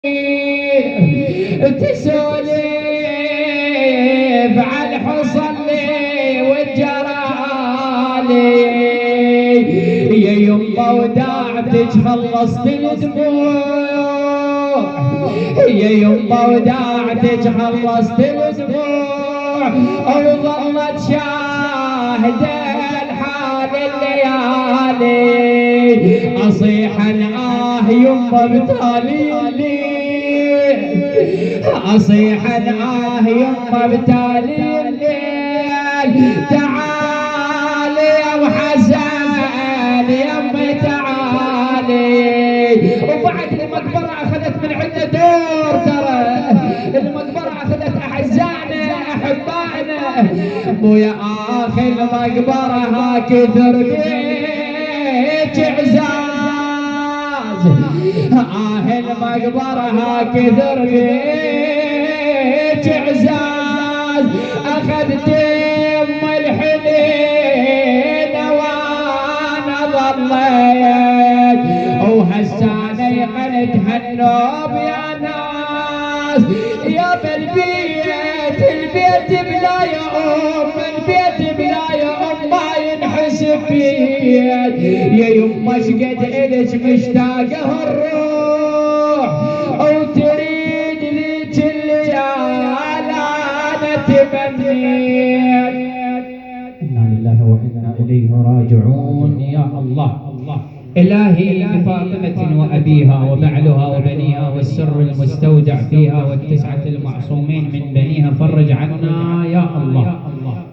تسولف على الحصل والجرالي يا يمه وداعتك خلصت الدموع يا يمه وداعتك خلصت الدموع وظلت شاهده الحال الليالي اصيح يمه بتالي اصيح يمه بتالي الليل تعالي يا ابو حسن يمه تعالي وبعد المقبره اخذت من عندنا دور ترى المقبره اخذت احزاننا احبائنا ابويا اخي المقبره ها كثر بيك عزاز المقبره ها كثر بيك عزاز اخذت ام الحنين وانا ظليت وهساني قلت هالنوب يا ناس يا بالبيت البيت بلا يا ام البيت بلا يا ام ما ينحسب بيت يا يما شقد الك مشتاقه الروح وتريد ليك الليال انا تمنيت. انا لله وانا اليه راجعون. يا الله إلهي بفاطمة وأبيها وبعلها وبنيها والسر المستودع فيها والتسعة المعصومين من بنيها فرج عنا يا الله.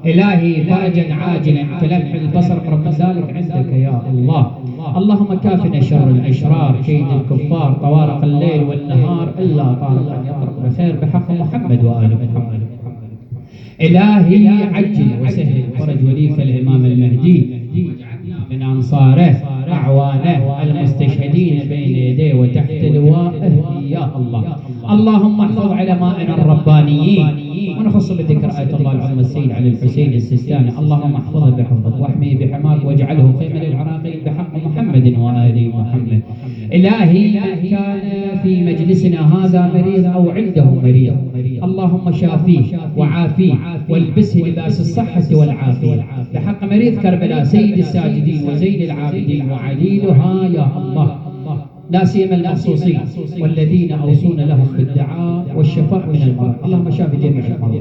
إلهي فرجا عاجلا كلمح البصر رب ذلك عندك يا الله. اللهم كافنا شر الأشرار كيد الكفار طوارق الليل والنهار إلا طارقا يطرق بخير بحق محمد وآل محمد. إلهي عجل وسهل فرج وليك الإمام المهدي من أنصاره أعوانه المستشهدين بين يديه وتحت لوائه يا الله. اللهم احفظ علماءنا الربانيين ونخص بذكر آية الله العظمى السيد علي الحسين السيستاني. اللهم احفظه بحفظك واحميه بحماك واجعله خيمة للعراقيين بحق محمد وآل محمد. إلهي كان في مجلسنا هذا مريض أو عنده مريض اللهم شافيه وعافيه والبسه لباس الصحة والعافية بحق مريض كربلاء سيد الساجدين وزين العابدين وعليلها يا الله لا سيما المخصوصين والذين أوصون لهم بالدعاء والشفاء من المرض. اللهم شاف جميع المرضى.